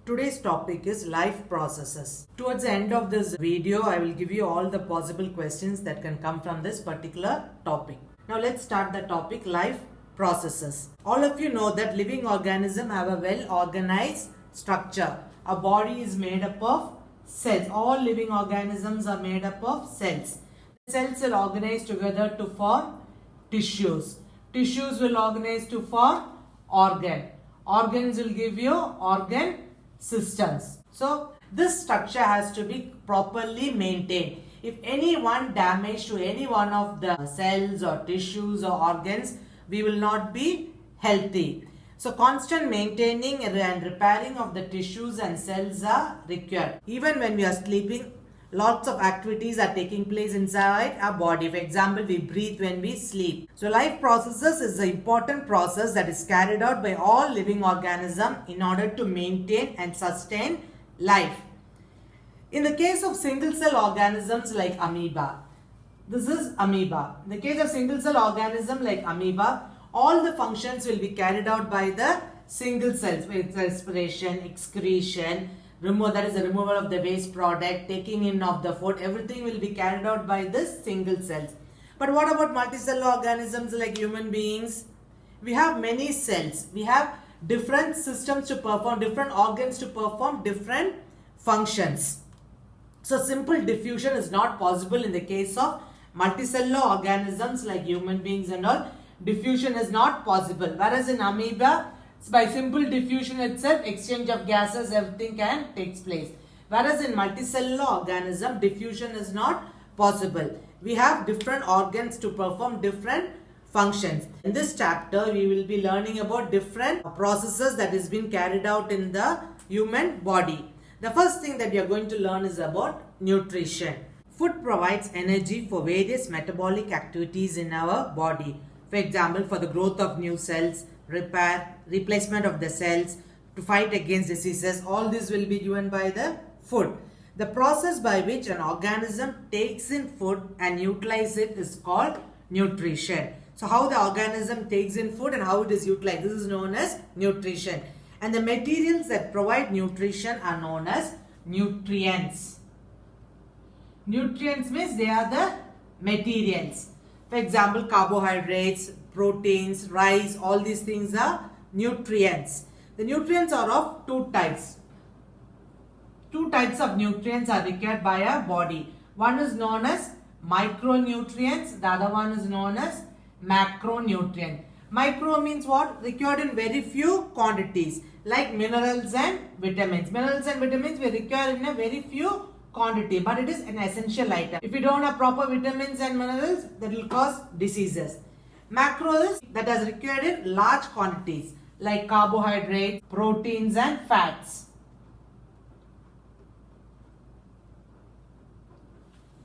Today's topic is life processes. Towards the end of this video, I will give you all the possible questions that can come from this particular topic. Now let's start the topic life processes. All of you know that living organisms have a well organized structure. Our body is made up of cells. All living organisms are made up of cells. Cells will organize together to form tissues. Tissues will organize to form organ. Organs will give you organ systems. So this structure has to be properly maintained. If any one damage to any one of the cells or tissues or organs, we will not be healthy. So constant maintaining and repairing of the tissues and cells are required. Even when we are sleeping, lots of activities are taking place inside our body. For example, we breathe when we sleep. So life processes is an important process that is carried out by all living organisms in order to maintain and sustain life. In the case of single cell organisms like amoeba, this is amoeba. In the case of single cell organism like amoeba, all the functions will be carried out by the single cells, with respiration, excretion, that is the removal of the waste product, taking in of the food, everything will be carried out by this single cells. But what about multicellular organisms like human beings? We have many cells. We have different systems to perform, different organs to perform different functions. So simple diffusion is not possible in the case of multicellular organisms like human beings and all. Diffusion is not possible. Whereas in amoeba, by simple diffusion itself, exchange of gases, everything can take place. Whereas in multicellular organism, diffusion is not possible. We have different organs to perform different functions. In this chapter, we will be learning about different processes that is being carried out in the human body. The first thing that we are going to learn is about nutrition. Food provides energy for various metabolic activities in our body. For example, for the growth of new cells, repair, replacement of the cells, to fight against diseases, all this will be given by the food. The process by which an organism takes in food and utilizes it is called nutrition. So how the organism takes in food and how it is utilized, this is known as nutrition. And the materials that provide nutrition are known as nutrients. Nutrients means they are the materials. For example, carbohydrates, proteins, rice, all these things are nutrients. The nutrients are of two types. Two types of nutrients are required by our body. One is known as micronutrients, the other one is known as macronutrient. Micro means what? Required in very few quantities, like minerals and vitamins. Minerals and vitamins we require in a very few quantity, but it is an essential item. If you don't have proper vitamins and minerals, that will cause diseases. Macro is that is required in large quantities like carbohydrates, proteins and fats.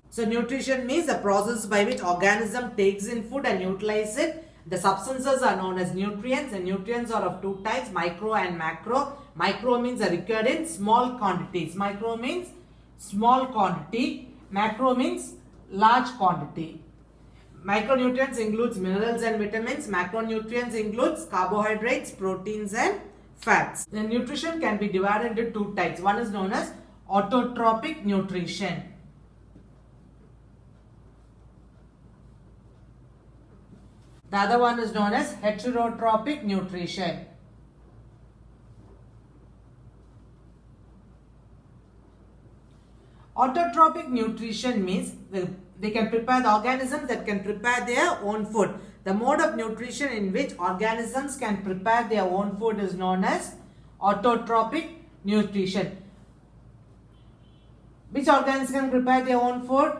So nutrition means the process by which organism takes in food and utilizes it. The substances are known as nutrients, and nutrients are of two types, micro and macro. Micro means are required in small quantities. Micro means small quantity. Macro means large quantity. Micronutrients includes minerals and vitamins. Macronutrients includes carbohydrates, proteins and fats. The nutrition can be divided into two types. One is known as autotrophic nutrition. The other one is known as heterotrophic nutrition. Autotrophic nutrition means they can prepare the organisms that can prepare their own food. The mode of nutrition in which organisms can prepare their own food is known as autotrophic nutrition. Which organisms can prepare their own food?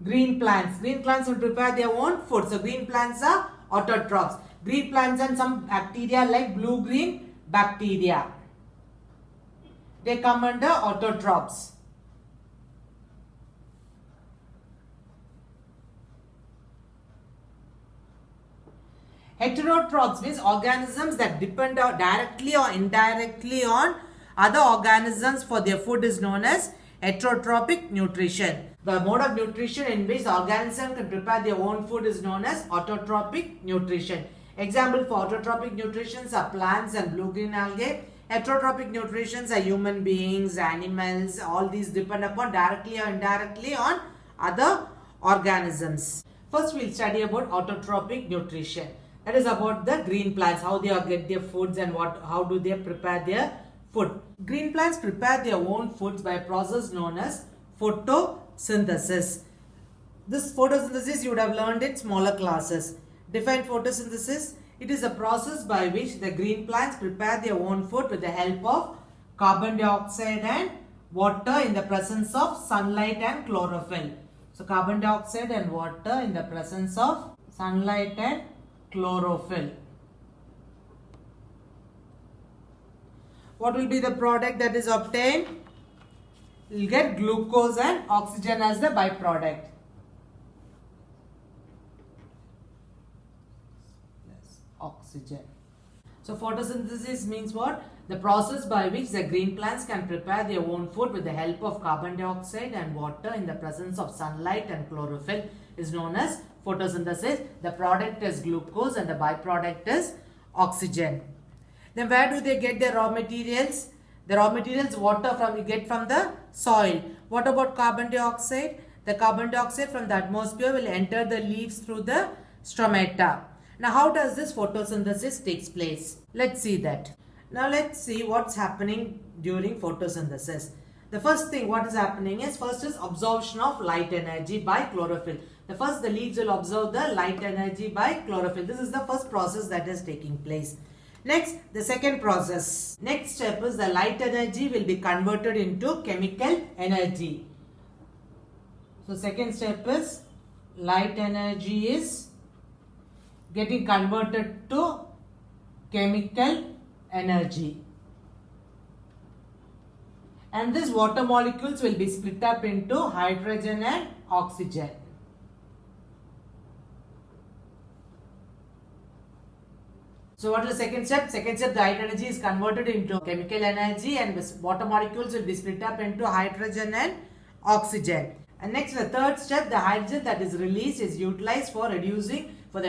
Green plants. Green plants will prepare their own food. So green plants are autotrophs. Green plants and some bacteria like blue-green bacteria, they come under autotrophs. Heterotrophs means organisms that depend directly or indirectly on other organisms for their food is known as heterotrophic nutrition. The mode of nutrition in which the organism can prepare their own food is known as autotrophic nutrition. Example for autotrophic nutrition are plants and blue-green algae. Heterotrophic nutrients are human beings, animals, all these depend upon directly or indirectly on other organisms. First we'll study about autotrophic nutrition. That is about the green plants, how they get their foods and how do they prepare their food. Green plants prepare their own foods by a process known as photosynthesis. This photosynthesis you would have learned in smaller classes. Define photosynthesis. It is a process by which the green plants prepare their own food with the help of carbon dioxide and water in the presence of sunlight and chlorophyll. So carbon dioxide and water in the presence of sunlight and chlorophyll. What will be the product that is obtained? You will get glucose and oxygen as the byproduct. Oxygen. So photosynthesis means what? The process by which the green plants can prepare their own food with the help of carbon dioxide and water in the presence of sunlight and chlorophyll is known as photosynthesis. The product is glucose and the byproduct is oxygen. Then where do they get their raw materials? The raw materials water you get from the soil. What about carbon dioxide? The carbon dioxide from the atmosphere will enter the leaves through the stomata. Now how does this photosynthesis takes place? Let's see that. Now let's see what's happening during photosynthesis. The first thing what is happening is first is absorption of light energy by chlorophyll. The leaves will absorb the light energy by chlorophyll. This is the first process that is taking place. Next, the second process. Next step is the light energy will be converted into chemical energy. So second step is light energy is getting converted to chemical energy. And these water molecules will be split up into hydrogen and oxygen. So what is the second step? Second step, the light energy is converted into chemical energy and the water molecules will be split up into hydrogen and oxygen. And next, the third step, the hydrogen that is released is utilized for the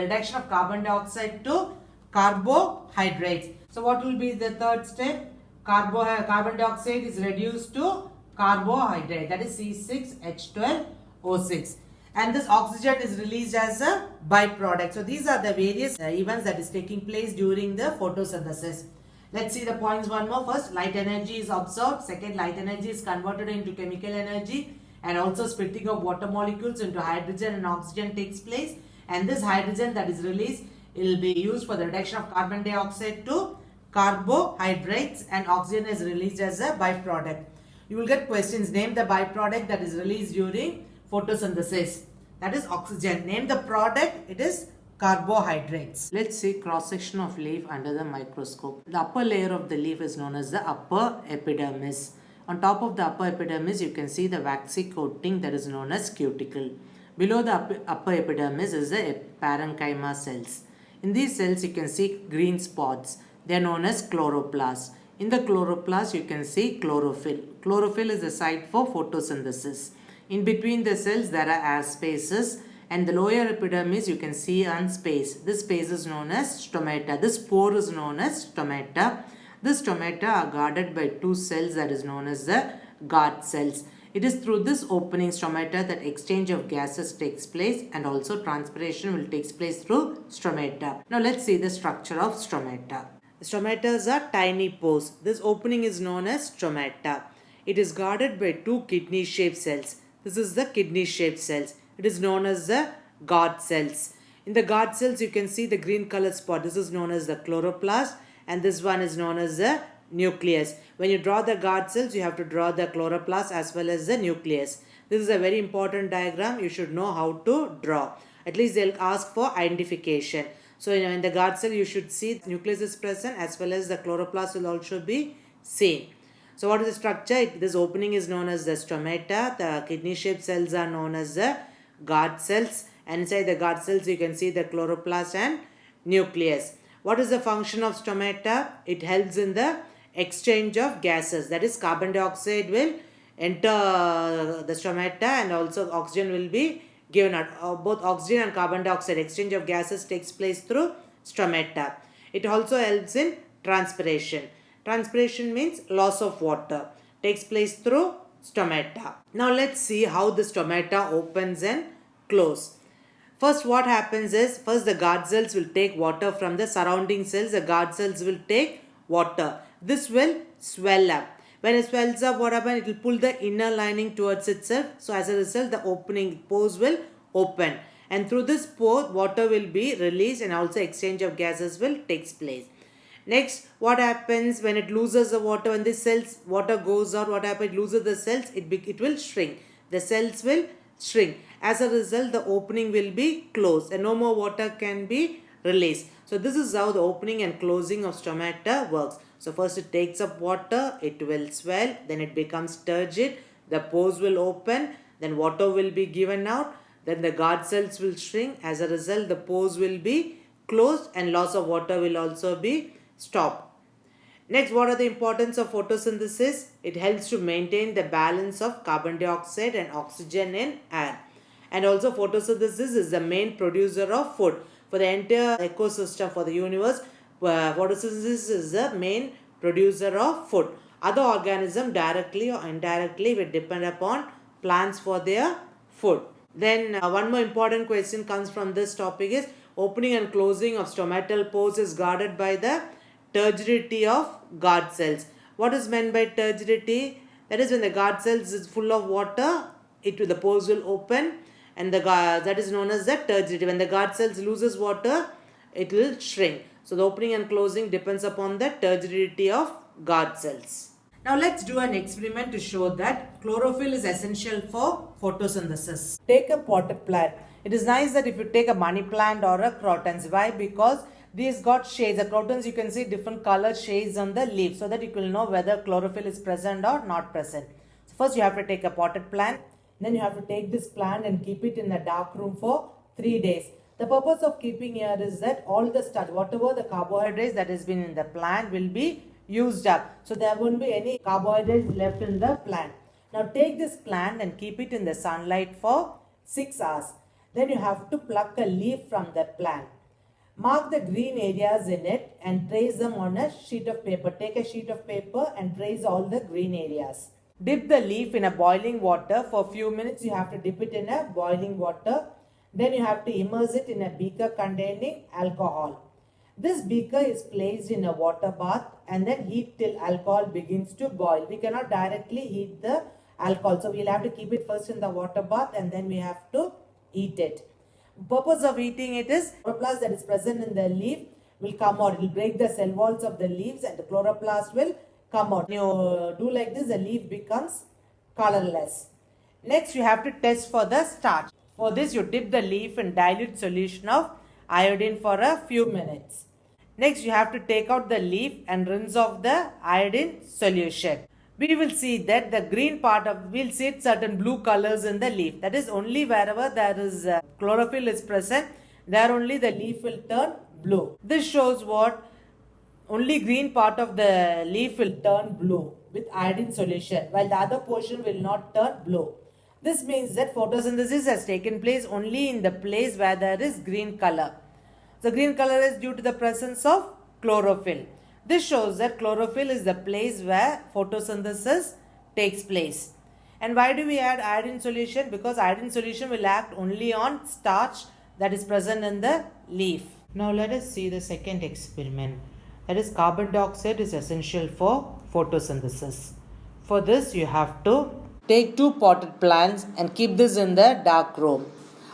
reduction of carbon dioxide to carbohydrates. So what will be the third step? Carbon dioxide is reduced to carbohydrate, that is C6H12O6. And this oxygen is released as a byproduct. So these are the various events that is taking place during the photosynthesis. Let's see the points one more. First, light energy is absorbed. Second, light energy is converted into chemical energy, and also splitting of water molecules into hydrogen and oxygen takes place. And this hydrogen that is released will be used for the reduction of carbon dioxide to carbohydrates, and oxygen is released as a byproduct. You will get questions. Name the byproduct that is released during photosynthesis. That is oxygen. Name the product. It is carbohydrates. Let's see cross section of leaf under the microscope. The upper layer of the leaf is known as the upper epidermis. On top of the upper epidermis, you can see the waxy coating that is known as cuticle. Below the upper epidermis is the parenchyma cells. In these cells, you can see green spots. They are known as chloroplasts. In the chloroplast, you can see chlorophyll. Chlorophyll is the site for photosynthesis. In between the cells, there are air spaces, and the lower epidermis you can see on space. This space is known as stomata. This pore is known as stomata. This stomata are guarded by two cells that is known as the guard cells. It is through this opening stomata that exchange of gases takes place, and also transpiration will take place through stomata. Now let's see the structure of stomata. Stomata are tiny pores. This opening is known as stomata. It is guarded by two kidney-shaped cells. This is the kidney-shaped cells. It is known as the guard cells. In the guard cells, you can see the green colored spot. This is known as the chloroplast, and this one is known as the nucleus. When you draw the guard cells, you have to draw the chloroplast as well as the nucleus. This is a very important diagram. You should know how to draw. At least they'll ask for identification. So in the guard cell, you should see the nucleus is present as well as the chloroplast will also be seen. So what is the structure? This opening is known as the stomata. The kidney-shaped cells are known as the guard cells. And inside the guard cells, you can see the chloroplast and nucleus. What is the function of stomata? It helps in the exchange of gases. That is, carbon dioxide will enter the stomata and also oxygen will be given out. Both oxygen and carbon dioxide exchange of gases takes place through stomata. It also helps in transpiration. Transpiration means loss of water. Takes place through stomata. Now let's see how the stomata opens and close. First, what happens is, first the guard cells will take water from the surrounding cells. The guard cells will take water. This will swell up. When it swells up, what happens? It will pull the inner lining towards itself. So as a result, the opening pores will open. And through this pore, water will be released and also exchange of gases will take place. Next, what happens when it loses the water? When the cells, water goes out, what happens? It loses the cells, it will shrink. The cells will shrink. As a result, the opening will be closed and no more water can be released. So this is how the opening and closing of stomata works. So first it takes up water, it will swell, then it becomes turgid, the pores will open, then water will be given out, then the guard cells will shrink. As a result, the pores will be closed and loss of water will also be stopped. Next, what are the importance of photosynthesis? It helps to maintain the balance of carbon dioxide and oxygen in air. And also photosynthesis is the main producer of food. For the entire ecosystem, for the universe, photosynthesis is the main producer of food. Other organisms directly or indirectly will depend upon plants for their food. Then one more important question comes from this topic is opening and closing of stomatal pores is guarded by the turgidity of guard cells. What is meant by turgidity? That is when the guard cells is full of water, the pores will open and that is known as the turgidity. When the guard cells loses water, it will shrink. So the opening and closing depends upon the turgidity of guard cells. Now let's do an experiment to show that chlorophyll is essential for photosynthesis. Take a potted plant. It is nice that if you take a money plant or a crotons. Why? Because these got shades. The crotons, you can see different color shades on the leaf so that you will know whether chlorophyll is present or not present. So first you have to take a potted plant. Then you have to take this plant and keep it in a dark room for 3 days. The purpose of keeping here is that all the starch, whatever the carbohydrates that has been in the plant will be used up. So there won't be any carbohydrates left in the plant. Now take this plant and keep it in the sunlight for 6 hours. Then you have to pluck a leaf from the plant. Mark the green areas in it and trace them on a sheet of paper. Take a sheet of paper and trace all the green areas. Dip the leaf in a boiling water. For a few minutes you have to dip it in a boiling water. Then you have to immerse it in a beaker containing alcohol. This beaker is placed in a water bath and then heat till alcohol begins to boil. We cannot directly heat the alcohol. So we'll have to keep it first in the water bath and then we have to heat it. Purpose of heating it is chloroplast that is present in the leaf will come out. It will break the cell walls of the leaves and the chloroplast will come out. When you do like this, the leaf becomes colorless. Next, you have to test for the starch. For this, you dip the leaf in dilute solution of iodine for a few minutes. Next, you have to take out the leaf and rinse off the iodine solution. We will see that the green part of, we'll see certain blue colors in the leaf. That is only wherever there is chlorophyll is present, there only the leaf will turn blue. This shows what only green part of the leaf will turn blue with iodine solution, while the other portion will not turn blue. This means that photosynthesis has taken place only in the place where there is green color. The green color is due to the presence of chlorophyll. This shows that chlorophyll is the place where photosynthesis takes place. And why do we add iodine solution? Because iodine solution will act only on starch that is present in the leaf. Now let us see the second experiment. That is, carbon dioxide is essential for photosynthesis. For this you have to take 2 potted plants and keep this in the dark room.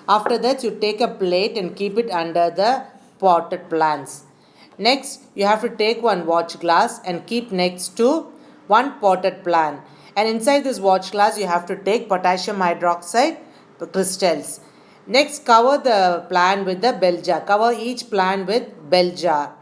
After that you take a plate and keep it under the potted plants. Next, you have to take 1 watch glass and keep next to 1 potted plant. And inside this watch glass, you have to take potassium hydroxide crystals. Next, cover the plant with the bell jar. Cover each plant with bell jar.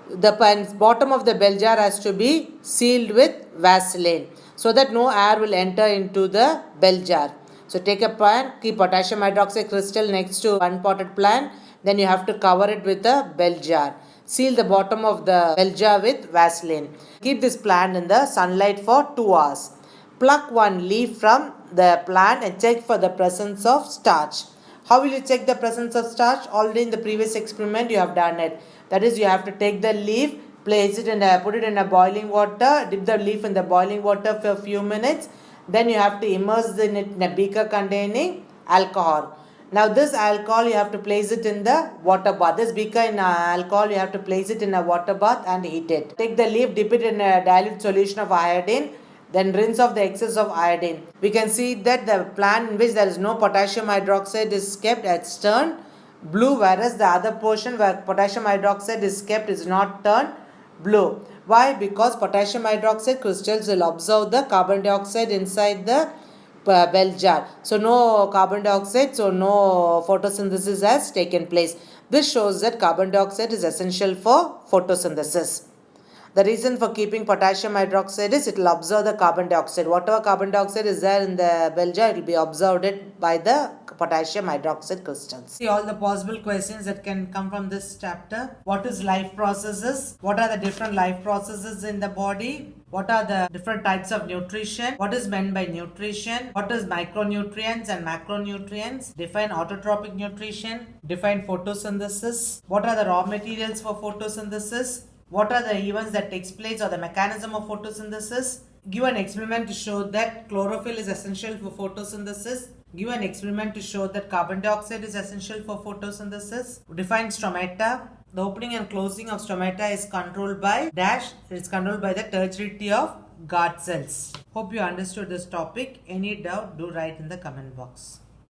The bottom of the bell jar has to be sealed with Vaseline so that no air will enter into the bell jar. So take a plant, keep potassium hydroxide crystal next to 1 potted plant. Then you have to cover it with a bell jar. Seal the bottom of the bell jar with Vaseline. Keep this plant in the sunlight for 2 hours. Pluck 1 leaf from the plant and check for the presence of starch. How will you check the presence of starch? Already in the previous experiment you have done it. That is, you have to take the leaf, put it in a boiling water, dip the leaf in the boiling water for a few minutes. Then you have to immerse it in a beaker containing alcohol. Now this alcohol you have to place it in the water bath. This beaker in alcohol you have to place it in a water bath and heat it. Take the leaf, dip it in a dilute solution of iodine, then rinse off the excess of iodine. We can see that the plant in which there is no potassium hydroxide is kept as turned blue, whereas the other portion where potassium hydroxide is kept is not turned blue. Why? Because potassium hydroxide crystals will absorb the carbon dioxide inside the bell jar. So no carbon dioxide, so no photosynthesis has taken place. This shows that carbon dioxide is essential for photosynthesis. The reason for keeping potassium hydroxide is it will absorb the carbon dioxide. Whatever carbon dioxide is there in the bell jar, it will be absorbed by the potassium hydroxide crystals. See all the possible questions that can come from this chapter. What is life processes? What are the different life processes in the body? What are the different types of nutrition? What is meant by nutrition? What is micronutrients and macronutrients? Define autotrophic nutrition. Define photosynthesis. What are the raw materials for photosynthesis? What are the events that takes place or the mechanism of photosynthesis? Give an experiment to show that chlorophyll is essential for photosynthesis. Give an experiment to show that carbon dioxide is essential for photosynthesis. Define stomata. The opening and closing of stomata is controlled by dash. It is controlled by the tertiary of guard cells. Hope you understood this topic. Any doubt, do write in the comment box.